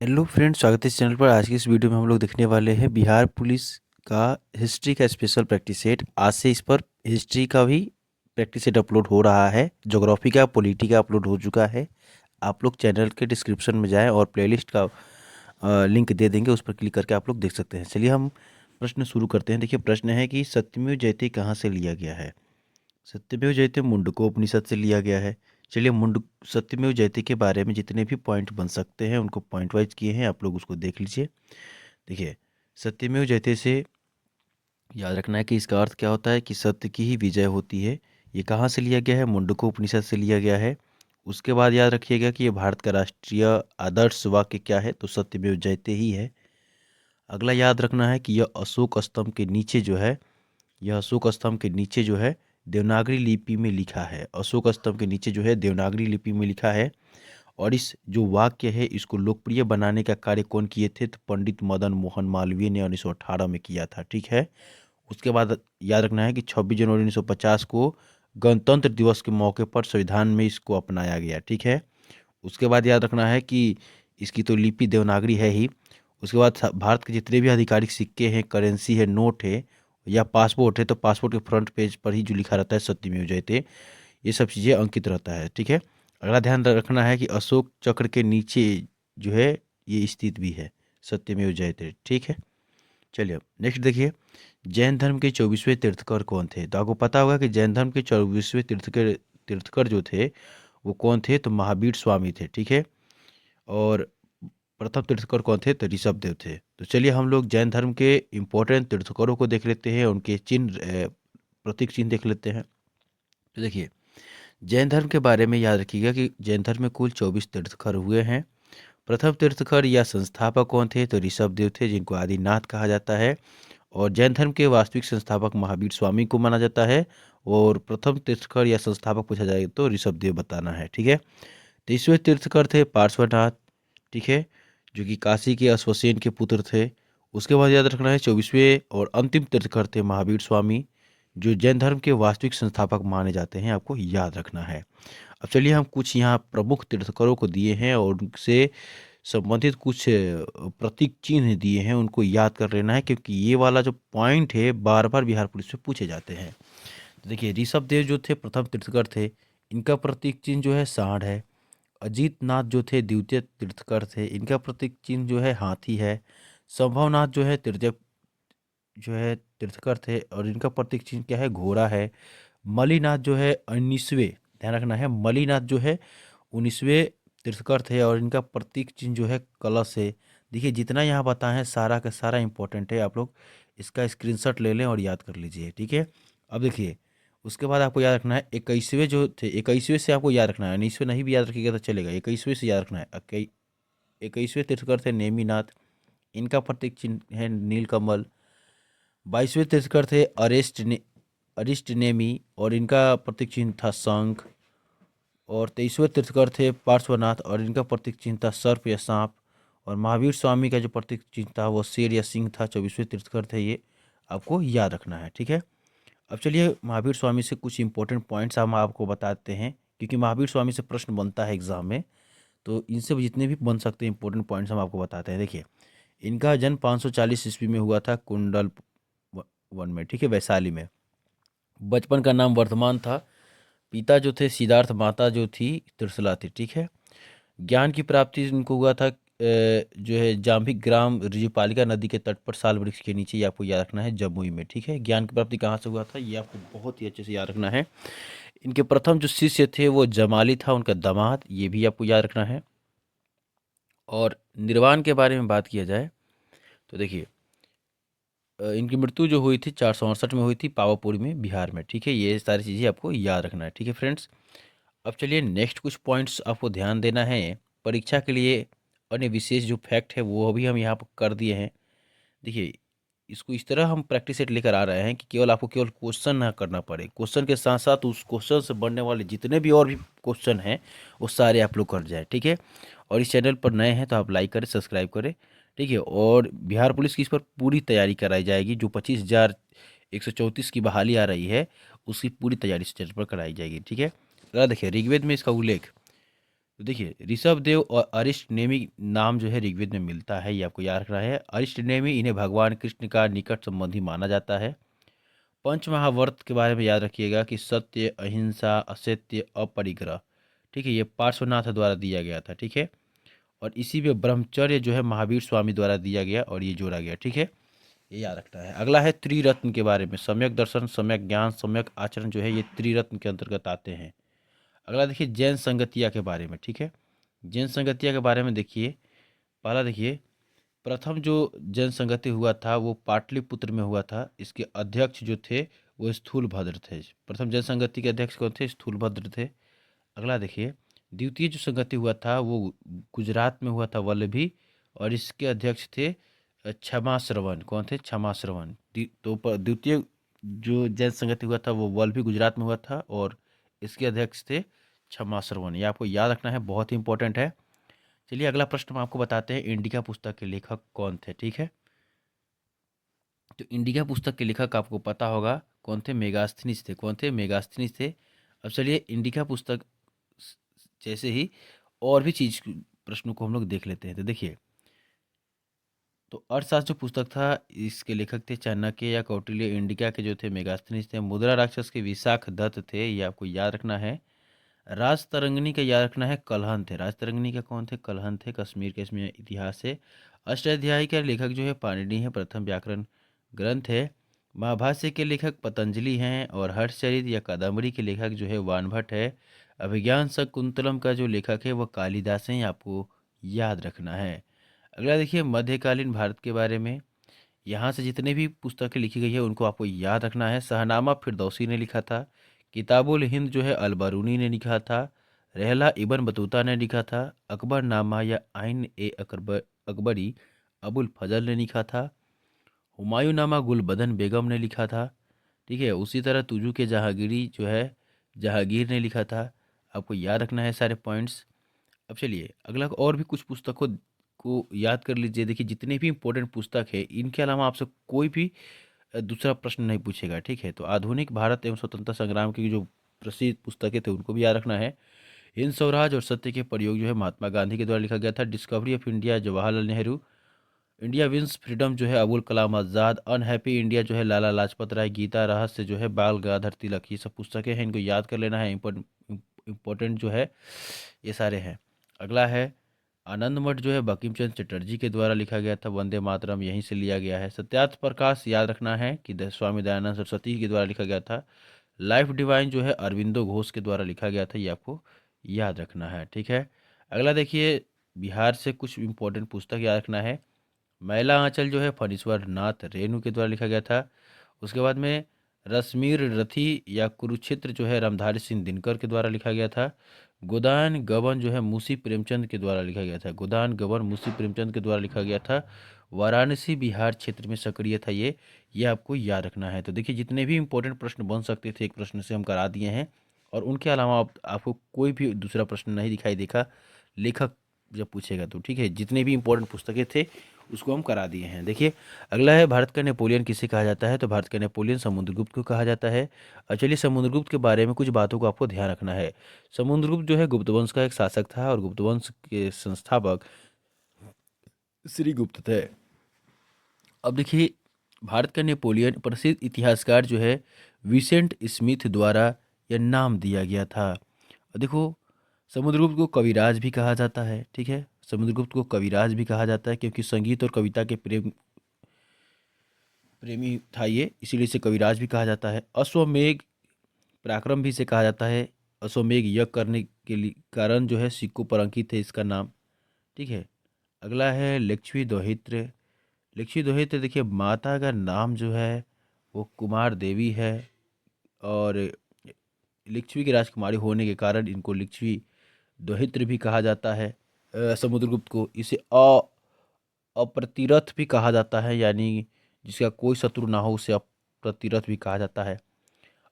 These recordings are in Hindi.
हेलो फ्रेंड्स, स्वागत है इस चैनल पर। आज की इस वीडियो में हम लोग देखने वाले हैं बिहार पुलिस का हिस्ट्री का स्पेशल प्रैक्टिस सेट। आज से इस पर हिस्ट्री का भी प्रैक्टिस सेट अपलोड हो रहा है, ज्योग्राफी का, पॉलिटी का अपलोड हो चुका है। आप लोग चैनल के डिस्क्रिप्शन में जाएं और प्लेलिस्ट का लिंक दे देंगे, उस पर क्लिक करके आप लोग देख सकते हैं। चलिए हम प्रश्न शुरू करते हैं। देखिए, प्रश्न है कि सत्यमेव जयते कहाँ से लिया गया है। सत्यमेव जयते मुंडकोपनिषद से लिया गया है। चलिए, मुंड सत्यमेव जयते के बारे में जितने भी पॉइंट बन सकते हैं उनको पॉइंट वाइज किए हैं, आप लोग उसको देख लीजिए। देखिए, सत्यमेव जयते से याद रखना है कि इसका अर्थ क्या होता है कि सत्य की ही विजय होती है। ये कहाँ से लिया गया है? मुंडकोपनिषद से लिया गया है। उसके बाद याद रखिएगा कि ये भारत का राष्ट्रीय आदर्श वाक्य क्या है, तो सत्यमेव जयते ही है। अगला याद रखना है कि यह अशोक स्तंभ के नीचे जो है, यह अशोक स्तंभ के नीचे जो है देवनागरी लिपि में लिखा है। अशोक स्तंभ के नीचे जो है देवनागरी लिपि में लिखा है। और इस जो वाक्य है इसको लोकप्रिय बनाने का कार्य कौन किए थे? तो पंडित मदन मोहन मालवीय ने 1918 में किया था। ठीक है। उसके बाद याद रखना है कि 26 जनवरी 1950 को गणतंत्र दिवस के मौके पर संविधान में इसको अपनाया गया। ठीक है। उसके बाद याद रखना है कि इसकी तो लिपि देवनागरी है ही। उसके बाद भारत के जितने भी आधिकारिक सिक्के हैं, करेंसी है, नोट है या पासपोर्ट है, तो पासपोर्ट के फ्रंट पेज पर ही जो लिखा रहता है सत्यमेव जयते, ये सब चीज़ें अंकित रहता है। ठीक है। अगला ध्यान रखना है कि अशोक चक्र के नीचे जो है ये स्थित भी है सत्यमेव जयते। ठीक है। चलिए अब नेक्स्ट देखिए, जैन धर्म के 24वें तीर्थकर कौन थे? तो आपको पता होगा कि जैन धर्म के 24वें तीर्थकर जो थे वो कौन थे? तो महावीर स्वामी थे। ठीक है। और प्रथम तीर्थकर कौन थे? तो ऋषभ देव थे। तो चलिए हम लोग जैन धर्म के इम्पोर्टेंट तीर्थकरों को देख लेते हैं, उनके चिन्ह, प्रतीक चिन्ह देख लेते हैं। तो देखिए, जैन धर्म के बारे में याद रखिएगा कि जैन धर्म में कुल 24 तीर्थकर हुए हैं। प्रथम तीर्थकर या संस्थापक कौन थे? तो ऋषभ देव थे, जिनको आदिनाथ कहा जाता है। और जैन धर्म के वास्तविक संस्थापक महावीर स्वामी को माना जाता है। और प्रथम तीर्थकर या संस्थापक पूछा जाए तो ऋषभ देव बताना है। ठीक है। 23वें तीर्थकर थे पार्श्वनाथ। ठीक है। जो कि काशी के अश्वसेन के पुत्र थे। उसके बाद याद रखना है 24वें और अंतिम तीर्थकर थे महावीर स्वामी, जो जैन धर्म के वास्तविक संस्थापक माने जाते हैं, आपको याद रखना है। अब चलिए हम कुछ यहाँ प्रमुख तीर्थकरों को दिए हैं और उनसे संबंधित कुछ प्रतीक चिन्ह दिए हैं, उनको याद कर लेना है, क्योंकि ये वाला जो पॉइंट है बार बार बिहार पुलिस में पूछे जाते हैं। तो देखिए, ऋषभ देव जो थे प्रथम तीर्थकर थे, इनका प्रतीक चिन्ह जो है सांड है। अजीत नाथ जो थे द्वितीय तीर्थकर थे, इनका प्रतीक चिन्ह जो है हाथी है। संभवनाथ जो है तृतीय जो है तीर्थकर थे और इनका प्रतीक चिन्ह क्या है? घोड़ा है। मलिनाथ जो है 19वें, ध्यान रखना है, मलिनाथ जो है 19वें तीर्थकर थे और इनका प्रतीक चिन्ह जो है कलश है। देखिए, जितना यहाँ बताए हैं सारा का सारा इंपॉर्टेंट है, आप लोग इसका स्क्रीनशॉट ले लें और याद कर लीजिए। ठीक है। अब देखिए, उसके बाद आपको याद रखना है 21वें जो थे, 21वें से आपको याद रखना है, 19वें नहीं भी याद रखिएगा तो चलेगा, 21वें से याद रखना है। 21वें तीर्थकर थे नेमिनाथ, इनका प्रतीक चिन्ह है नीलकमल। 22वें तीर्थकर थे अरिष्ट नेमी और इनका प्रतीक चिन्ह था शंख। और 23वें तीर्थकर थे पार्श्वनाथ और इनका प्रतीक चिन्ह था सर्प या सांप। और महावीर स्वामी का जो प्रतीक चिन्ह था वो शेर या सिंह था। 24वें तीर्थकर थे ये, आपको याद रखना है। ठीक है। अब चलिए महावीर स्वामी से कुछ इंपॉर्टेंट पॉइंट्स हम आपको बताते हैं, क्योंकि महावीर स्वामी से प्रश्न बनता है एग्जाम में, तो इनसे जितने भी बन सकते हैं इंपॉर्टेंट पॉइंट्स हम आपको बताते हैं। देखिए, इनका जन्म 540 ईस्वी में हुआ था, कुंडल वन में। ठीक है, वैशाली में। बचपन का नाम वर्धमान था। पिता जो थे सिद्धार्थ, माता जो थी त्रिशला थी। ठीक है। ज्ञान की प्राप्ति इनको हुआ था जो है जाम्बिक ग्राम ऋजुपालिका नदी के तट पर साल वृक्ष के नीचे, ये आपको याद रखना है, जमुई में। ठीक है। ज्ञान की प्राप्ति कहाँ से हुआ था ये आपको बहुत ही अच्छे से याद रखना है। इनके प्रथम जो शिष्य थे वो जमाली था, उनका दामाद, ये भी आपको याद रखना है। और निर्वाण के बारे में बात किया जाए तो देखिए, इनकी मृत्यु जो हुई थी 468 में हुई थी, पावापुरी में, बिहार में। ठीक है। ये सारी चीज़ें आपको याद रखना है। ठीक है फ्रेंड्स। अब चलिए नेक्स्ट कुछ पॉइंट्स आपको ध्यान देना है परीक्षा के लिए। अन्य विशेष जो फैक्ट है वो भी हम यहाँ पर कर दिए हैं। देखिए, इसको इस तरह हम प्रैक्टिस सेट लेकर आ रहे हैं कि केवल आपको केवल क्वेश्चन ना करना पड़े, क्वेश्चन के साथ साथ उस क्वेश्चन से बनने वाले जितने भी और भी क्वेश्चन हैं वो सारे आप लोग कर जाए। ठीक है। और इस चैनल पर नए हैं तो आप लाइक करें, सब्सक्राइब करें। ठीक है। और बिहार पुलिस की इस पर पूरी तैयारी कराई जाएगी। जो 25,134 की बहाली आ रही है उसकी पूरी तैयारी इस चैनल पर कराई जाएगी। ठीक है। देखिए, ऋग्वेद में इसका उल्लेख, तो देखिए ऋषभ देव और अरिष्ट नेमि नाम जो है ऋग्वेद में मिलता है, ये आपको याद रखना है। अरिष्ट नेमि इन्हें भगवान कृष्ण का निकट संबंधी माना जाता है। पंच महाव्रत के बारे में याद रखिएगा कि सत्य, अहिंसा, असत्य, अपरिग्रह, ठीक है, ये पार्श्वनाथ द्वारा दिया गया था, ठीक है। और इसी में ब्रह्मचर्य जो है महावीर स्वामी द्वारा दिया गया और ये जोड़ा गया, ठीक है, ये याद रखना है। अगला है त्रिरत्न के बारे में, सम्यक दर्शन, सम्यक ज्ञान, सम्यक आचरण जो है ये त्रिरत्न के अंतर्गत आते हैं। अगला देखिए जैन संगतिया के बारे में, ठीक है। जैन संगतिया के बारे में देखिए, पहला देखिए, प्रथम जो जैन संगति हुआ था वो पाटलिपुत्र में हुआ था। इसके अध्यक्ष जो थे वो स्थूलभद्र थे। प्रथम जैन संगति के अध्यक्ष कौन थे? स्थूलभद्र थे। अगला देखिए, द्वितीय जो संगति हुआ था वो गुजरात में हुआ था, वल्लभी, और इसके अध्यक्ष थे क्षमा श्रवण। कौन थे? क्षमा श्रवण। तो द्वितीय जो जैन संगति हुआ था वो वल्लभी गुजरात में हुआ था और इसके अध्यक्ष थे क्षमा श्रवण। ये आपको याद रखना है, बहुत ही इंपॉर्टेंट है। चलिए अगला प्रश्न हम आपको बताते हैं, इंडिका पुस्तक के लेखक कौन थे, ठीक है। तो इंडिका पुस्तक के लेखक आपको पता होगा कौन थे? मेगास्थनीज थे। कौन थे? मेगास्थनीज थे। अब चलिए इंडिका पुस्तक जैसे ही और भी चीज प्रश्नों को हम लोग देख लेते हैं। तो देखिए, तो अर्थशास्त्र जो पुस्तक था इसके लेखक थे चाणक्य या कौटिल्य। इंडिका के जो थे मेगास्थनीज थे। मुद्रा राक्षस के विशाख दत्त थे, ये आपको याद रखना है। राज तरंगिणी का याद रखना है, कलहन थे। राज तरंगिणी का कौन थे? कलहन थे। कश्मीर के इसमें इतिहास है। अष्टाध्यायी का लेखक जो है पाणिनि है, प्रथम व्याकरण ग्रंथ है। महाभाष्य के लेखक पतंजलि हैं और हर्षचरित या कादम्बरी के लेखक जो है वानभट्ट है। अभिज्ञान शकुंतलम का जो लेखक है वह कालिदास हैं, आपको याद रखना है। अगला देखिए मध्यकालीन भारत के बारे में, यहाँ से जितने भी पुस्तकें लिखी गई है उनको आपको याद रखना है। शहनामा फिरदौसी ने लिखा था। किताबुल हिंद जो है अलबरूनी ने लिखा था। रहला इब्न बतूता ने लिखा था। अकबरनामा या आइन ए अकबरी अबुल फजल ने लिखा था। हुमायूंनामा गुलबदन बेगम ने लिखा था, ठीक है। उसी तरह तुजू के जहांगीरी जो है जहांगीर ने लिखा था। आपको याद रखना है सारे पॉइंट्स। अब चलिए अगला और भी कुछ पुस्तकों को याद कर लीजिए। देखिए जितने भी इंपॉर्टेंट पुस्तक है इनके अलावा आपसे कोई भी दूसरा प्रश्न नहीं पूछेगा, ठीक है। तो आधुनिक भारत एवं स्वतंत्रता संग्राम की जो प्रसिद्ध पुस्तकें थे उनको भी याद रखना है। हिंद स्वराज और सत्य के प्रयोग जो है महात्मा गांधी के द्वारा लिखा गया था। Discovery of India Jawaharlal Nehru. India wins freedom जो है अबुल कलाम आज़ाद। अनहैप्पी इंडिया जो है लाला लाजपत राय। गीता रहस्य जो है बाल गंगाधर तिलक। ये सब पुस्तकें हैं, इनको याद कर लेना है। इम्पोर्टेंट जो है ये सारे हैं। अगला है आनंद मठ जो है बंकिम चंद्र चटर्जी के द्वारा लिखा गया था। वंदे मातरम यहीं से लिया गया है। सत्यार्थ प्रकाश याद रखना है कि स्वामी दयानंद सरस्वती के द्वारा लिखा गया था। लाइफ डिवाइन जो है अरविंदो घोष के द्वारा लिखा गया था, ये आपको याद रखना है, ठीक है। अगला देखिए बिहार से कुछ इंपॉर्टेंट पुस्तक याद रखना है। मैला आंचल जो है फणीश्वर नाथ रेणु के द्वारा लिखा गया था। उसके बाद में रश्मिर रथी या कुरुक्षेत्र जो है रामधारी सिंह दिनकर के द्वारा लिखा गया था। गोदान गबन जो है मुंशी प्रेमचंद के द्वारा लिखा गया था। गोदान गबन मुंशी प्रेमचंद के द्वारा लिखा गया था। वाराणसी बिहार क्षेत्र में सक्रिय था ये आपको याद रखना है। तो देखिए जितने भी इंपॉर्टेंट प्रश्न बन सकते थे एक प्रश्न से हम करा दिए हैं, और उनके अलावा आपको कोई भी दूसरा प्रश्न नहीं दिखाई देगा लेखक जब पूछेगा तो, ठीक है। जितने भी इंपॉर्टेंट पुस्तकें थे उसको हम करा दिए हैं। देखिए अगला है भारत का नेपोलियन किसे कहा जाता है? तो भारत का नेपोलियन समुद्रगुप्त को कहा जाता है। और चलिए समुद्रगुप्त के बारे में कुछ बातों को आपको ध्यान रखना है। समुद्रगुप्त जो है गुप्त वंश का एक शासक था और गुप्त वंश के संस्थापक श्री गुप्त थे। अब देखिए भारत का नेपोलियन प्रसिद्ध इतिहासकार जो है विसेंट स्मिथ द्वारा यह नाम दिया गया था। और देखो समुद्रगुप्त को कविराज भी कहा जाता है, ठीक है। समुद्रगुप्त को कविराज भी कहा जाता है क्योंकि संगीत और कविता के प्रेमी था ये, इसीलिए इसे कविराज भी कहा जाता है। अश्वमेघ पराक्रम भी इसे कहा जाता है। अश्वमेघ यज्ञ करने के लिए कारण जो है सिक्कों पर अंकित है इसका नाम, ठीक है। अगला है लक्ष्मी दोहित्र। लक्ष्मी दोहित्र देखिए माता का नाम जो है वो कुमार देवी है, और लिच्छवी की राजकुमारी होने के कारण इनको लिच्छवी दोहित्र भी कहा जाता है। समुद्रगुप्त को इसे अप्रतिरथ भी कहा जाता है, यानी जिसका कोई शत्रु ना हो उसे अप्रतिरथ भी कहा जाता है।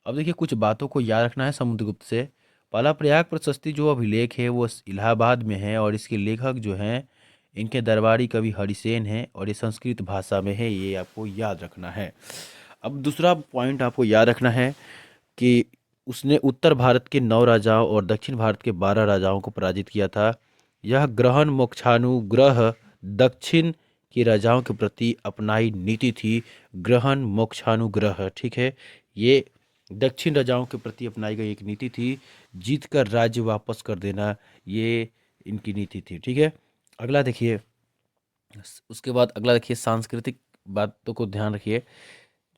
अब देखिए कुछ बातों को याद रखना है समुद्रगुप्त से। पहला प्रयाग प्रशस्ति जो अभिलेख है वो इलाहाबाद में है और इसके लेखक जो हैं इनके दरबारी कवि हरिसेन हैं और ये संस्कृत भाषा में है, ये आपको याद रखना है। अब दूसरा पॉइंट आपको याद रखना है कि उसने उत्तर भारत के 9 राजाओं और दक्षिण भारत के 12 राजाओं को पराजित किया था। यह ग्रहण मोक्षानुग्रह दक्षिण के राजाओं के प्रति अपनाई नीति थी। ग्रहण मोक्षानुग्रह, ठीक है, ये दक्षिण राजाओं के प्रति अपनाई गई एक नीति थी। जीत कर राज्य वापस कर देना, ये इनकी नीति थी, ठीक है। अगला देखिए, उसके बाद अगला देखिए, सांस्कृतिक बातों को ध्यान रखिए।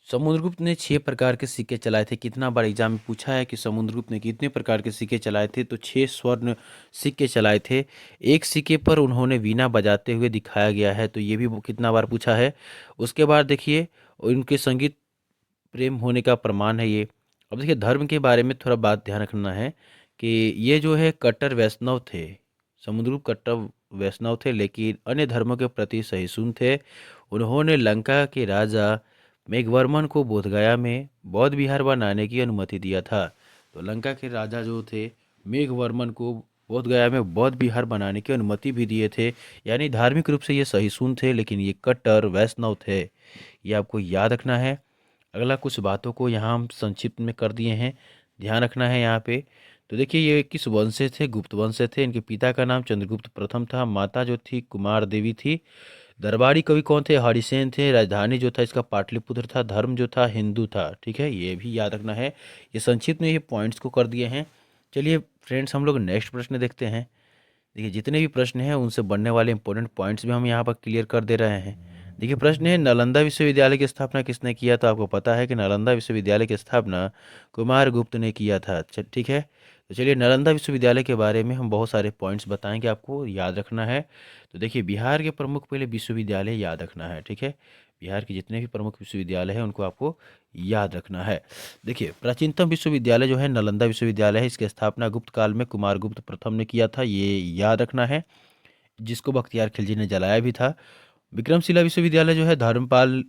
समुद्रगुप्त ने 6 प्रकार के सिक्के चलाए थे। कितना बार एग्जाम में पूछा है कि समुद्रगुप्त ने कितने प्रकार के सिक्के चलाए थे, तो 6 स्वर्ण सिक्के चलाए थे। एक सिक्के पर उन्होंने वीणा बजाते हुए दिखाया गया है, तो ये भी कितना बार पूछा है। उसके बाद देखिए, उनके संगीत प्रेम होने का प्रमाण है ये। अब देखिए, धर्म के बारे में थोड़ा बात ध्यान रखना है कि ये जो है कट्टर वैष्णव थे। समुद्रगुप्त कट्टर वैष्णव थे, लेकिन अन्य धर्मों के प्रति सहिष्णु थे। उन्होंने लंका के राजा मेघवर्मन को बोधगया में बौद्ध विहार बनाने की अनुमति दिया था। तो लंका के राजा जो थे मेघवर्मन को बोधगया में बौद्ध विहार बनाने की अनुमति भी दिए थे। यानी धार्मिक रूप से ये सहिष्णु थे, लेकिन ये कट्टर वैष्णव थे, ये आपको याद रखना है। अगला कुछ बातों को यहाँ हम संक्षिप्त में कर दिए हैं, ध्यान रखना है यहाँ पे। तो देखिए, ये किस वंश से थे? गुप्त वंश से थे। इनके पिता का नाम चंद्रगुप्त प्रथम था, माता जो थी कुमार देवी थी। दरबारी कवि कौन थे? हरिसेन थे। राजधानी जो था इसका पाटलिपुत्र था। धर्म जो था हिंदू था, ठीक है, ये भी याद रखना है। ये संक्षिप्त में ये पॉइंट्स को कर दिए हैं। चलिए फ्रेंड्स, हम लोग नेक्स्ट प्रश्न देखते हैं। देखिए, जितने भी प्रश्न हैं उनसे बनने वाले इंपॉर्टेंट पॉइंट्स भी हम यहाँ पर क्लियर कर दे रहे हैं। देखिए, प्रश्न है, नालंदा विश्वविद्यालय की स्थापना किसने किया? तो आपको पता है कि नालंदा विश्वविद्यालय की स्थापना कुमारगुप्त ने किया था, ठीक है। तो चलिए, नालंदा विश्वविद्यालय के बारे में हम बहुत सारे पॉइंट्स बताएंगे, आपको याद रखना है। तो देखिए, बिहार के प्रमुख पहले विश्वविद्यालय याद रखना है, ठीक है। बिहार के जितने भी प्रमुख विश्वविद्यालय हैं उनको आपको याद रखना है। देखिए, प्राचीनतम विश्वविद्यालय जो है नालंदा विश्वविद्यालय है। इसकी स्थापना गुप्त काल में कुमारगुप्त प्रथम ने किया था, ये याद रखना है, जिसको बख्तियार खिलजी ने जलाया भी था। विक्रमशिला विश्वविद्यालय जो है धर्मपाल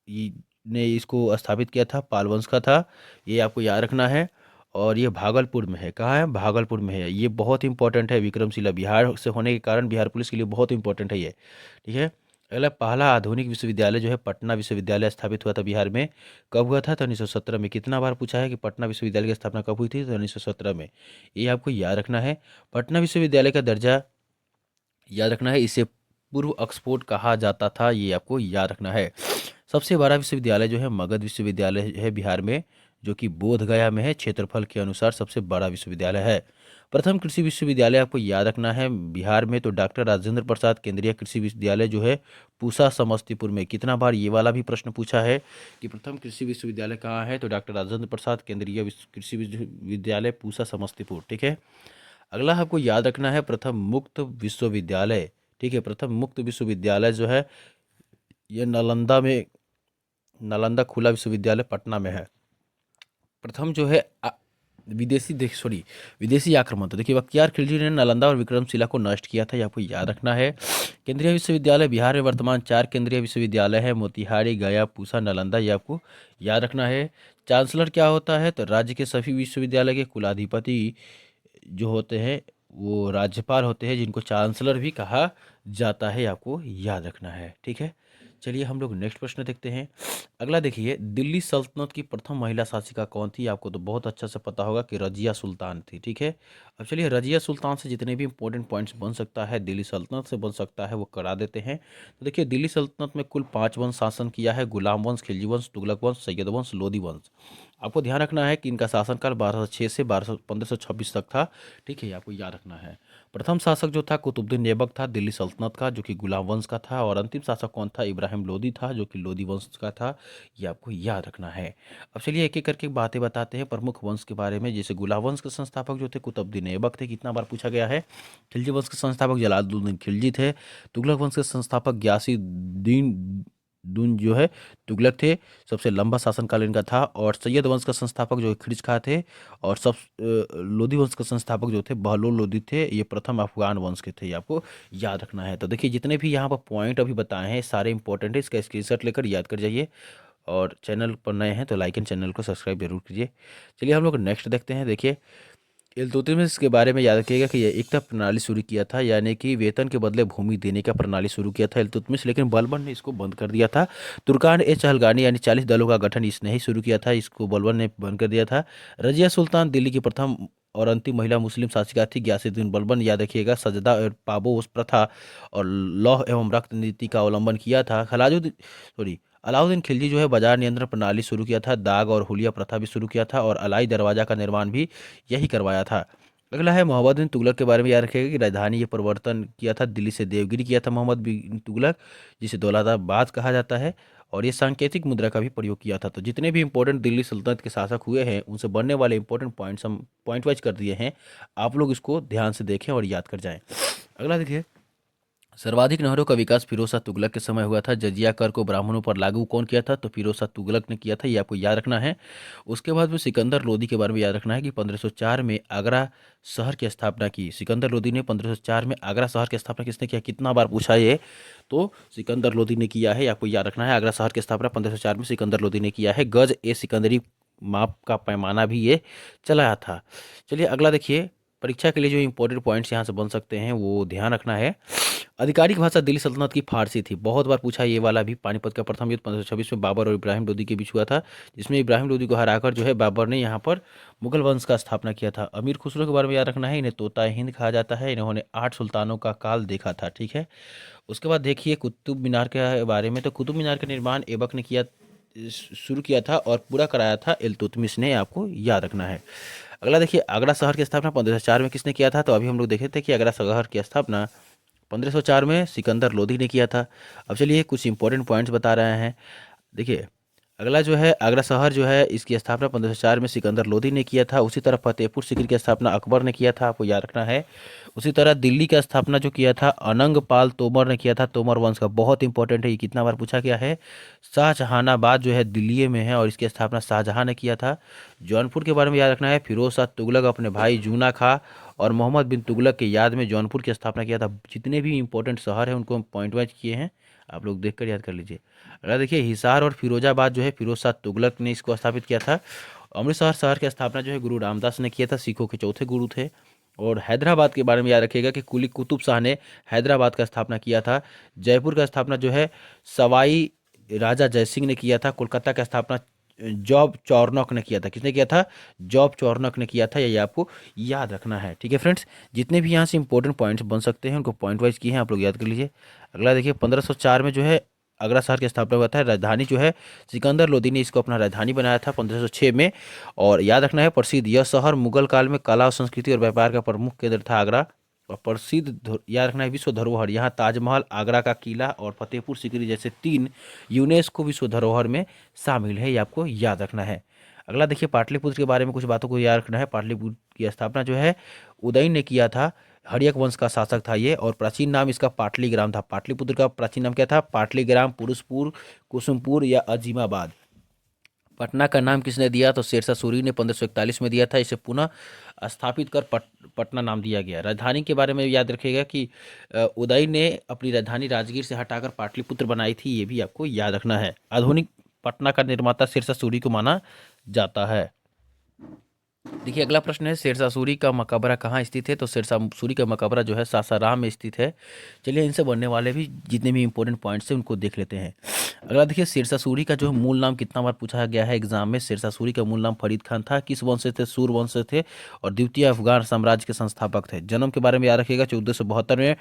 ने इसको स्थापित किया था, पाल वंश का था, ये आपको याद रखना है। और ये भागलपुर में है। कहाँ है? भागलपुर में है। ये बहुत इंपॉर्टेंट है। विक्रमशिला बिहार से होने के कारण बिहार पुलिस के लिए बहुत इंपॉर्टेंट है ये, ठीक है। अगला, पहला आधुनिक विश्वविद्यालय जो है पटना विश्वविद्यालय स्थापित हुआ था बिहार में। कब हुआ था? तो 1917 में। कितना बार पूछा है कि पटना विश्वविद्यालय की स्थापना कब हुई थी? तो 1917 में। ये आपको याद रखना है। पटना विश्वविद्यालय का दर्जा याद रखना है। इसे पूर्व ऑक्सफोर्ड कहा जाता था, ये आपको याद रखना है। सबसे बड़ा विश्वविद्यालय जो है मगध विश्वविद्यालय है बिहार में, जो कि बोध गया में है। क्षेत्रफल के अनुसार सबसे बड़ा विश्वविद्यालय है। प्रथम कृषि विश्वविद्यालय आपको याद रखना है बिहार में, तो डॉक्टर राजेंद्र प्रसाद केंद्रीय कृषि विश्वविद्यालय जो है पूसा समस्तीपुर में। कितना बार ये वाला भी प्रश्न पूछा है कि प्रथम कृषि विश्वविद्यालय कहाँ है? तो डॉक्टर राजेंद्र प्रसाद केंद्रीय कृषि विश्वविद्यालय पूसा समस्तीपुर, ठीक है। अगला आपको याद रखना है प्रथम मुक्त विश्वविद्यालय, ठीक है। प्रथम मुक्त विश्वविद्यालय जो है ये नालंदा में, नालंदा खुला विश्वविद्यालय पटना में है। प्रथम जो है विदेशी आक्रमण, तो देखिए बख्तियार खिलजी ने नालंदा और विक्रमशिला को नष्ट किया था, ये आपको याद रखना है। केंद्रीय विश्वविद्यालय बिहार में वर्तमान 4 केंद्रीय विश्वविद्यालय है, मोतिहारी, गया, पूसा, नालंदा, ये आपको याद रखना है। चांसलर क्या होता है? तो राज्य के सभी विश्वविद्यालय के कुलाधिपति जो होते हैं वो राज्यपाल होते हैं, जिनको चांसलर भी कहा जाता है, आपको याद रखना है, ठीक है। चलिए हम लोग नेक्स्ट प्रश्न देखते हैं। अगला देखिए, दिल्ली सल्तनत की प्रथम महिला शासिका कौन थी? आपको तो बहुत अच्छा से पता होगा कि रजिया सुल्तान थी, ठीक है। अब चलिए, रजिया सुल्तान से जितने भी इंपॉर्टेंट पॉइंट्स बन सकता है, दिल्ली सल्तनत से बन सकता है, वो करा देते हैं। तो देखिए, दिल्ली सल्तनत में कुल 5 वंश शासन किया है: गुलाम वंश, खिलजी वंश, तुगलक वंश, सैयद वंश, लोदी वंश। आपको ध्यान रखना है कि इनका शासनकाल 1206 से 1526 तक था, ठीक है, ये आपको याद रखना है। प्रथम शासक जो था कुतुबुद्दीन ऐबक था दिल्ली सल्तनत का, जो कि गुलाम वंश का था। और अंतिम शासक कौन था? इब्राहिम लोदी था, जो कि लोदी वंश का था, ये आपको याद रखना है। अब चलिए एक एक करके बातें बताते हैं प्रमुख वंश के बारे में। जैसे गुलाम वंश के संस्थापक जो थे कुतुबुद्दीन ऐबक थे, कितना बार पूछा गया है। खिलजी वंश के संस्थापक जलालुद्दीन खिलजी थे। तुगलक वंश के संस्थापक गयासुद्दीन दुन जो है तुगलक थे, सबसे लंबा शासनकाल इनका था। और सैयद वंश का संस्थापक जो खिलज खां थे। और लोदी वंश के संस्थापक जो थे बहलोल लोदी थे, ये प्रथम अफगान वंश के थे, ये आपको याद रखना है। तो देखिए, जितने भी यहाँ पर पॉइंट अभी बताए हैं सारे इंपॉर्टेंट है, इसका स्क्रीनशॉट लेकर याद कर जाइए। और चैनल पर नए हैं तो लाइक एंड चैनल को सब्सक्राइब जरूर कीजिए। चलिए हम लोग नेक्स्ट देखते हैं। देखिए, इल्तुतमिश के बारे में याद रखिएगा कि ये एकता प्रणाली शुरू किया था, यानी कि वेतन के बदले भूमि देने का प्रणाली शुरू किया था इल्तुतमिश, लेकिन बलबन ने इसको बंद कर दिया था। तुर्कान ए चहलगानी यानी 40 दलों का गठन इसने ही शुरू किया था, इसको बलबन ने बंद कर दिया था। रजिया सुल्तान दिल्ली की प्रथम और अंतिम महिला मुस्लिम शासिका थी। गयासुद्दीन बलबन, याद रखिएगा, सजदा और पाबोस प्रथा और लौह एवं रक्त नीति का अवलंबन किया था। अलाउद्दीन खिलजी जो है बाजार नियंत्रण प्रणाली शुरू किया था। दाग और हुलिया प्रथा भी शुरू किया था और अलाई दरवाजा का निर्माण भी यही करवाया था। अगला है मोहम्मद बिन तुगलक के बारे में याद रखिएगा कि राजधानी ये परिवर्तन किया था, दिल्ली से देवगिरी किया था मोहम्मद बिन तुगलक, जिसे दौलताबाद कहा जाता है। और ये सांकेतिक मुद्रा का भी प्रयोग किया था। तो जितने भी इंपॉर्टेंट दिल्ली सल्तनत के शासक हुए हैं उनसे बनने वाले इंपॉर्टेंट पॉइंट्स हम पॉइंट वाइज कर दिए हैं, आप लोग इसको ध्यान से देखें और याद कर जाएं। अगला देखिए, सर्वाधिक नहरों का विकास फिरोज शाह तुगलक के समय हुआ था। जजिया कर को ब्राह्मणों पर लागू कौन किया था? तो फिरोज शाह तुगलक ने किया था, ये आपको याद रखना है। उसके बाद में सिकंदर लोदी के बारे में याद रखना है कि 1504 में आगरा शहर की स्थापना की। सिकंदर लोदी ने 1504 में आगरा शहर की स्थापना किसने किया? कितना बार पूछा ये, तो सिकंदर लोदी ने किया है, आपको याद रखना है। आगरा शहर की स्थापना 1504 में सिकंदर लोदी ने किया है। गज ए सिकंदरी माप का पैमाना भी ये चलाया था। चलिए अगला देखिए, परीक्षा के लिए जो इंपॉर्टेंट पॉइंट्स यहाँ से बन सकते हैं वो ध्यान रखना है। आधिकारिक भाषा दिल्ली सल्तनत की फारसी थी, बहुत बार पूछा ये वाला भी। पानीपत का प्रथम युद्ध 1526 में बाबर और इब्राहिम लोदी के बीच हुआ था, जिसमें इब्राहिम लोदी को हराकर जो है बाबर ने यहाँ पर मुगल वंश का स्थापना किया था। अमीर खुसरो के बारे में याद रखना है, इन्हें तोता हिंद कहा जाता है। इन्होंने 8 सुल्तानों का काल देखा था, ठीक है। उसके बाद देखिए कुतुब मीनार के बारे में, तो कुतुब मीनार का निर्माण ऐबक ने किया, शुरू किया था और पूरा कराया था इल्तुतमिश ने, आपको याद रखना है। अगला देखिए, आगरा शहर की स्थापना 1504 में किसने किया था? तो अभी हम लोग देखे थे कि आगरा शहर की स्थापना 1504 में सिकंदर लोदी ने किया था। अब चलिए कुछ इंपॉर्टेंट पॉइंट्स बता रहे हैं। देखिए, अगला जो है आगरा शहर जो है इसकी स्थापना 1504 में सिकंदर लोदी ने किया था। उसी तरह फतेहपुर सीकरी की स्थापना अकबर ने किया था, आपको याद रखना है। उसी तरह दिल्ली का स्थापना जो किया था अनंग पाल तोमर ने किया था। तोमर वंश का बहुत इंपॉर्टेंट है, ये कितना बार पूछा गया है। शाहजहानाबाद जो है दिल्ली में है और इसकी स्थापना शाहजहां ने किया था। जौनपुर के बारे में याद रखना है, फिरोज शाह तुगलक अपने भाई जूना खां और मोहम्मद बिन तुगलक के याद में जौनपुर की स्थापना किया था। जितने भी इंपॉर्टेंट शहर हैं उनको हम पॉइंट वाइज किए हैं, आप लोग देखकर याद कर लीजिए। अगला देखिए, हिसार और फिरोजाबाद जो है फिरोज शाह तुगलक ने इसको स्थापित किया था। अमृतसर शहर की स्थापना जो है गुरु रामदास ने किया था, सिखों के चौथे गुरु थे। और हैदराबाद के बारे में याद रखिएगा कि कुली कुतुब शाह ने हैदराबाद का स्थापना किया था। जयपुर का स्थापना जो है सवाई राजा जयसिंह ने किया था। कोलकाता का स्थापना जॉब चौरनॉक ने किया था। किसने किया था? जॉब चौरनॉक ने किया था, ये आपको याद रखना है, ठीक है फ्रेंड्स। जितने भी यहाँ से इंपॉर्टेंट पॉइंट्स बन सकते हैं उनको पॉइंट वाइज किए हैं, आप लोग याद कर लीजिए। अगला देखिए, 1504 में जो है आगरा शहर की स्थापना हुआ था। राजधानी जो है सिकंदर लोदी ने इसको अपना राजधानी बनाया था 1506 में। और याद रखना है, प्रसिद्ध यह शहर मुगल काल में कला और संस्कृति और व्यापार का प्रमुख केंद्र था आगरा। और याद रखना है विश्व धरोहर, यहाँ ताजमहल, आगरा का किला और फतेहपुर सीकरी जैसे 3 यूनेस्को विश्व धरोहर में शामिल है, ये आपको याद रखना है। अगला देखिए, पाटलिपुत्र के बारे में कुछ बातों को याद रखना है। पाटलिपुत्र की स्थापना जो है उदयन ने किया था। हर्यक वंश का शासक था ये और प्राचीन नाम इसका पाटलीग्राम था। पाटलिपुत्र का प्राचीन नाम क्या था? पाटलीग्राम, पुरुषपुर, कुसुमपुर या अजीमाबाद। पटना का नाम किसने दिया? तो शेरशाह सूरी ने 1541 में दिया था। इसे पुनः स्थापित कर पटना नाम दिया गया। राजधानी के बारे में याद रखिएगा कि उदय ने अपनी राजधानी राजगीर से हटाकर पाटलिपुत्र बनाई थी, ये भी आपको याद रखना है। आधुनिक पटना का निर्माता शेरशाह सूरी को माना जाता है। देखिए अगला प्रश्न है, शेरशाह सूरी का मकबरा कहाँ स्थित है? तो शेरशाह सूरी का मकबरा जो है सासाराम में स्थित है। चलिए इनसे बनने वाले भी जितने भी इंपॉर्टेंट पॉइंट्स हैं उनको देख लेते हैं। अगला देखिए, शेरशाह सूरी का जो मूल नाम कितना बार पूछा गया है एग्जाम में। शेरशाह सूरी का मूल नाम फरीद खान था। किस वंश से थे? सूर वंश से थे और द्वितीय अफगान साम्राज्य के संस्थापक थे। जन्म के बारे में याद रखिएगा, 1472 में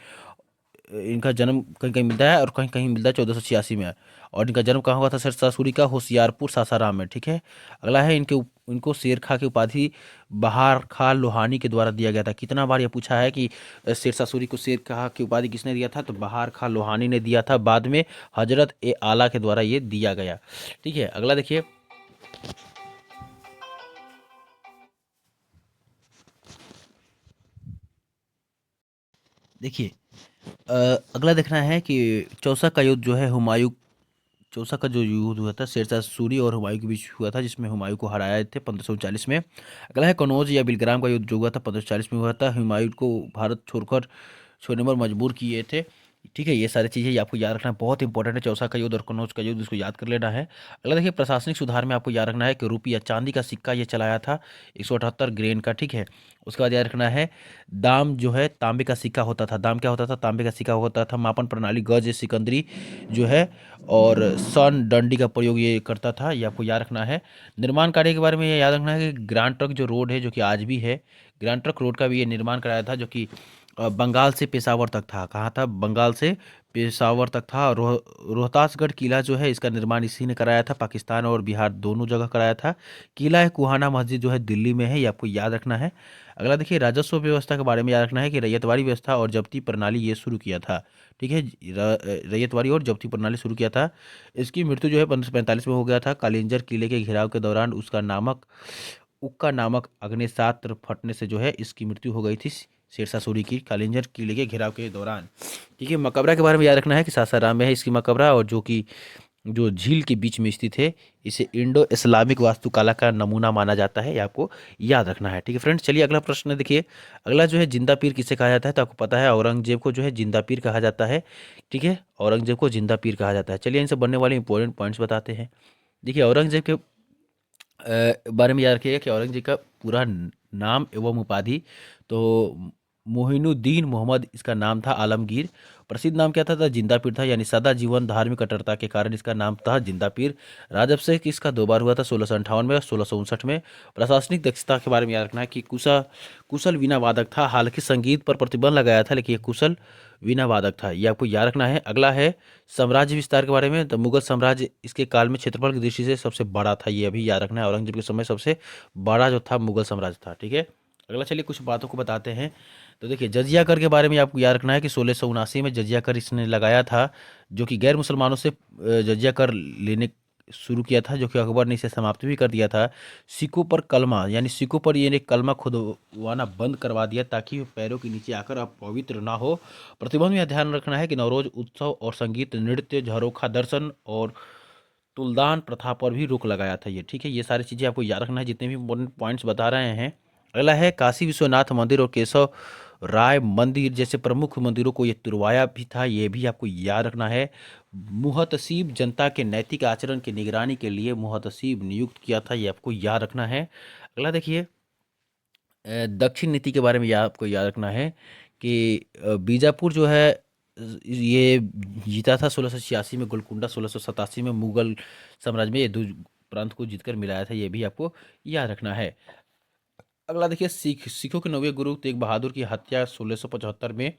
इनका जन्म कहीं कहीं मिलता है और कहीं कहीं मिलता है 1486 में। और इनका जन्म कहाँ हुआ था? शेरशाह सूरी का होशियारपुर सासाराम में, ठीक है। अगला है, इनको शेर खां की उपाधि बहार खां लोहानी के द्वारा दिया गया था। कितना बार यह पूछा है कि शेरशाह सूरी को शेर खां की उपाधि किसने दिया था? तो बहार खां लोहानी ने दिया था। बाद में हजरत ए आला के द्वारा ये दिया गया, ठीक है। अगला देखिए, देखिए अगला देखना है कि चौसा का युद्ध जो है हुमायूं, चौसा का जो युद्ध हुआ था शेरशाह सूरी और हुमायूं के बीच हुआ था, जिसमें हुमायूं को हराया थे 1539 में। अगला है कनौज या बिलग्राम का युद्ध जो हुआ था 1540 में हुआ था। हुमायूं को भारत छोड़ने पर मजबूर किए थे, ठीक है, ये सारी चीज़ें ये आपको याद रखना बहुत इंपॉर्टेंट है। चौसा का युद्ध और कनौज का युद्ध, इसको याद कर लेना है। अगला देखिए, प्रशासनिक सुधार में आपको याद रखना है कि रुपया चांदी का सिक्का ये चलाया था 178 ग्रेन का, ठीक है। उसके बाद याद रखना है, दाम जो है तांबे का सिक्का होता था। दाम क्या होता था? तांबे का सिक्का होता था। मापन प्रणाली गज सिकंदरी जो है और सन डंडी का प्रयोग ये करता था, ये आपको याद रखना है। निर्माण कार्य के बारे में ये याद रखना है कि ग्रांड ट्रक जो रोड है, जो कि आज भी है, ग्रांड ट्रक रोड का भी ये निर्माण कराया था, जो कि बंगाल से पेशावर तक था। कहाँ था? बंगाल से पेशावर तक था। रोहतासगढ़ किला जो है, इसका निर्माण इसी ने कराया था। पाकिस्तान और बिहार दोनों जगह कराया था। किला है कुहाना मस्जिद जो है दिल्ली में है, ये आपको याद रखना है। अगला देखिए, राजस्व व्यवस्था के बारे में याद रखना है कि रैयतवाड़ी व्यवस्था और जब्ती प्रणाली ये शुरू किया था, ठीक है। रैयतवाड़ी और जब्ती प्रणाली शुरू किया था। इसकी मृत्यु जो है 1545 में हो गया था। कालिंजर किले के घेराव के दौरान उसका नामक उक्का नामक अग्निशास्त्र फटने से जो है इसकी मृत्यु हो गई थी, शेरशाह सूरी की, कालिंजर किले के घेराव के दौरान। ठीक है, मकबरा के बारे में याद रखना है कि सासाराम में है इसकी मकबरा, और जो कि जो झील के बीच में स्थित है, इसे इंडो इस्लामिक वास्तुकला का नमूना माना जाता है, ये आपको याद रखना है। ठीक है फ्रेंड्स, चलिए अगला प्रश्न देखिए। अगला जो है, जिंदा पीर किसे कहा जाता है? तो आपको पता है औरंगजेब को जो है जिंदा पीर कहा जाता है, ठीक है। औरंगजेब को जिंदा पीर कहा जाता है। चलिए इनसे बनने वाले इंपॉर्टेंट पॉइंट्स बताते हैं। देखिए, औरंगजेब के बारे में याद रखिएगा कि औरंगजेब का पूरा नाम एवं उपाधि, तो मोहिनुद्दीन मोहम्मद इसका नाम था। आलमगीर प्रसिद्ध नाम क्या था? जिंदा पीर था, यानी सदा जीवन धार्मिक कट्टरता के कारण इसका नाम था जिंदा पीर। राजअभिषेक इसका 2 बार हुआ था, 1658 में और 1659 में। प्रशासनिक दक्षता के बारे में याद रखना है कि कुशल वीणा वादक था। हालांकि संगीत पर प्रतिबंध लगाया था, लेकिन ये कुशल वीणा वादक था, ये आपको याद रखना है। अगला है साम्राज्य विस्तार के बारे में। तो मुगल साम्राज्य इसके काल में क्षेत्रफल की दृष्टि से सबसे बड़ा था, ये अभी याद रखना है। औरंगजेब के समय सबसे बड़ा जो था मुगल साम्राज्य था, ठीक है। अगला चलिए कुछ बातों को बताते हैं। तो देखिए, जजिया कर के बारे में आपको याद रखना है कि 1679 में जजिया कर इसने लगाया था, जो कि गैर मुसलमानों से जजिया कर लेने शुरू किया था, जो कि अकबर ने इसे समाप्त भी कर दिया था। सिखों पर कलमा, यानी सिखों पर ये कलमा खुदवाना बंद करवा दिया, ताकि वो पैरों के नीचे आकर अपवित्र ना हो। प्रतिबंध में यह ध्यान रखना है कि नवरोज उत्सव और संगीत, नृत्य, झरोखा दर्शन और तुलदान प्रथा पर भी रोक लगाया था ये, ठीक है। ये सारी चीज़ें आपको याद रखना है, जितने भी इंपॉर्टेंट पॉइंट्स बता रहे हैं। अगला है, काशी विश्वनाथ मंदिर और केशव राय मंदिर जैसे प्रमुख मंदिरों को ये तुड़वाया भी था, ये भी आपको याद रखना है। मुहतसीब जनता के नैतिक आचरण की निगरानी के लिए मुहतसीब नियुक्त किया था, ये आपको याद रखना है। अगला देखिए, दक्षिण नीति के बारे में आपको याद रखना है कि बीजापुर जो है ये जीता था 1686 में, गोलकुंडा 1687 में, मुगल साम्राज्य में ये दो प्रांत को जीतकर मिलाया था, ये भी आपको याद रखना है। अगला देखिए, सिखों के 9वें गुरु तेग बहादुर की हत्या 1675 में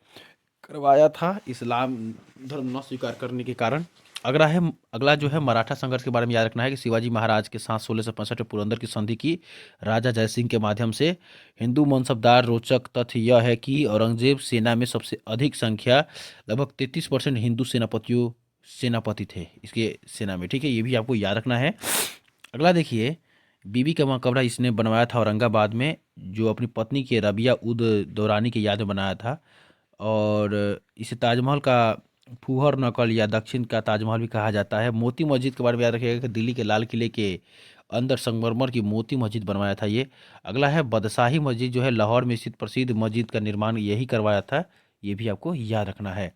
करवाया था, इस्लाम धर्म न स्वीकार करने के कारण। अगला जो है, मराठा संघर्ष के बारे में याद रखना है कि शिवाजी महाराज के साथ 1665 में पुरंदर की संधि की राजा जयसिंह के माध्यम से। हिंदू मनसबदार रोचक तथ्य यह है कि औरंगजेब सेना में सबसे अधिक संख्या, लगभग 33% हिंदू सेनापति थे इसके सेना में, ठीक है। ये भी आपको याद रखना है। अगला देखिए, बीबी का मकबरा इसने बनवाया था औरंगाबाद में, जो अपनी पत्नी के रबिया उद दौरानी की याद में बनाया था। और इसे ताजमहल का फूहर नकल या दक्षिण का ताजमहल भी कहा जाता है। मोती मस्जिद के बारे में याद रखिएगा कि दिल्ली के लाल किले के अंदर संगमरमर की मोती मस्जिद बनवाया था ये। अगला है, बदशाही मस्जिद जो है लाहौर में स्थित प्रसिद्ध मस्जिद का निर्माण यही करवाया था, ये भी आपको याद रखना है।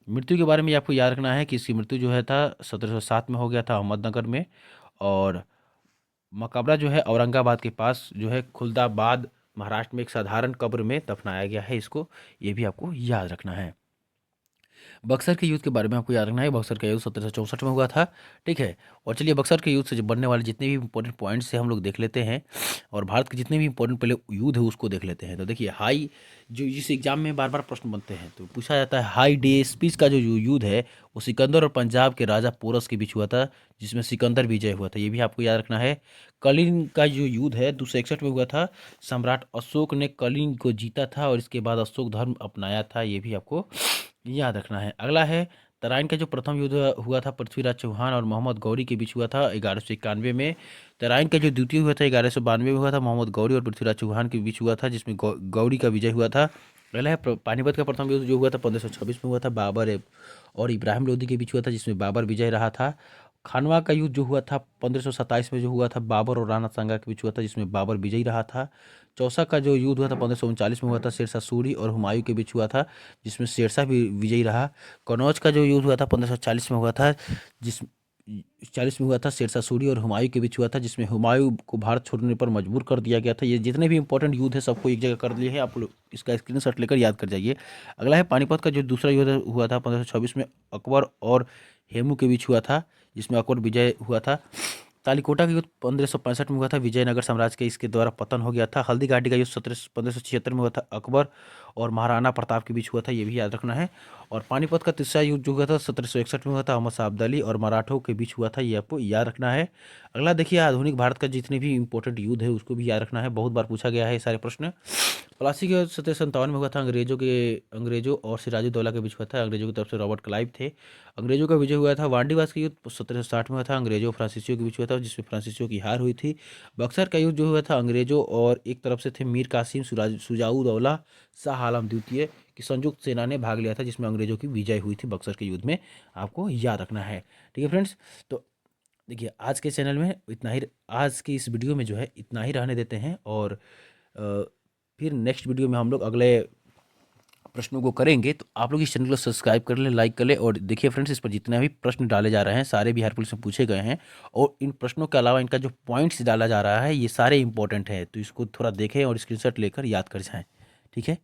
मृत्यु के बारे में आपको याद रखना है कि इसकी मृत्यु जो है था 1707 में हो गया था, अहमदनगर में। और मकबरा जो है औरंगाबाद के पास जो है खुलदाबाद महाराष्ट्र में एक साधारण कब्र में दफनाया गया है इसको, ये भी आपको याद रखना है। बक्सर के युद्ध के बारे में आपको याद रखना है। बक्सर का युद्ध 1764 में हुआ था, ठीक है। और चलिए, बक्सर के युद्ध से जो बनने वाले जितने भी इंपॉर्टेंट पॉइंट्स हैं हम लोग देख लेते हैं, और भारत के जितने भी इंपॉर्टेंट पहले युद्ध है उसको देख लेते हैं। तो देखिए, हाई जो इस एग्जाम में बार बार प्रश्न बनते हैं, तो पूछा जाता है हाई डे स्पीच का जो युद्ध है वो सिकंदर और पंजाब के राजा पोरस के बीच हुआ था, जिसमें सिकंदर विजय हुआ था, ये भी आपको याद रखना है। कलिंग का जो युद्ध है 261 में हुआ था, सम्राट अशोक ने कलिंग को जीता था और इसके बाद अशोक धर्म अपनाया था, ये भी आपको याद रखना है। अगला है, तराइन का जो प्रथम युद्ध हुआ था पृथ्वीराज चौहान और मोहम्मद गौरी के बीच हुआ था 1191 में। तराइन का जो द्वितीय हुआ था 1192 में हुआ था, मोहम्मद गौरी और पृथ्वीराज चौहान के बीच हुआ था, जिसमें गौरी का विजय हुआ था। अगला है, पानीपत का प्रथम युद्ध जो हुआ था 1526 में हुआ था, बाबर और इब्राहिम लोदी के बीच हुआ था, जिसमें बाबर विजय रहा था। खानवा का युद्ध जो हुआ था 1527 में जो हुआ था, बाबर और राणा सांगा के बीच हुआ था, जिसमें बाबर विजयी रहा था। चौसा का जो युद्ध हुआ था 1539 में हुआ था, शेरशाह सूरी और हुमायूं के बीच हुआ था, जिसमें शेरशाह भी विजयी रहा। कनौज का जो युद्ध हुआ था 1540 में हुआ था, जिस 40 में हुआ था, शेरशाह सूरी और हुमायूं के बीच हुआ था, जिसमें हुमायूं को भारत छोड़ने पर मजबूर कर दिया गया था। ये जितने भी इंपॉर्टेंट युद्ध है सबको एक जगह कर लिए हैं, आप लोग इसका स्क्रीनशॉट लेकर याद कर जाइए। अगला है पानीपत का जो दूसरा युद्ध हुआ था 1526 में, अकबर और हेमू के बीच हुआ था, जिसमें अकबर विजय हुआ था। तालीकोटा का युद्ध 1565 में हुआ था, विजयनगर साम्राज्य के इसके द्वारा पतन हो गया था। हल्दी घाटी का युद्ध 1576 में हुआ था, अकबर और महाराणा प्रताप के बीच हुआ था, ये भी याद रखना है। और पानीपत का तीसरा युद्ध जो हुआ था 1761 में हुआ था, अहमद शाह अब्दाली और मराठों के बीच हुआ था, ये आपको याद रखना है। अगला देखिए, आधुनिक भारत का जितने भी इंपॉर्टेंट युद्ध है उसको भी याद रखना है, बहुत बार पूछा गया है ये सारे प्रश्न। प्लासी के 1757 में हुआ था, अंग्रेजों और सिराजुद्दौला के बीच हुआ था, अंग्रेजों की तरफ से रॉबर्ट क्लाइव थे, अंग्रेजों का विजय हुआ था। वांडीवास का युद्ध 1760 में हुआ था, अंग्रेजों और फ्रांसीसियों के बीच हुआ था, जिसमें फ्रांसीसियों की हार हुई थी। बक्सर का युद्ध जो हुआ था अंग्रेजों और एक तरफ से थे मीर कासिम शुजाउद्दौला शाह आलम द्वितीय की संयुक्त सेना ने भाग लिया था, जिसमें अंग्रेजों की विजय हुई थी बक्सर के युद्ध में, आपको याद रखना है। ठीक है फ्रेंड्स, तो देखिए आज के चैनल में इतना ही, आज की इस वीडियो में जो है इतना ही रहने देते हैं, और अ, फिर नेक्स्ट वीडियो में हम लोग अगले प्रश्नों को करेंगे। तो आप लोग इस चैनल को सब्सक्राइब कर लें, लाइक कर लें, और देखिए फ्रेंड्स, इस पर जितने भी प्रश्न डाले जा रहे हैं सारे बिहार पुलिस में पूछे गए हैं, और इन प्रश्नों के अलावा इनका जो पॉइंट्स डाला जा रहा है ये सारे इंपॉर्टेंट है, तो इसको थोड़ा देखें और स्क्रीनशॉट लेकर याद कर जाएं। ठीक है।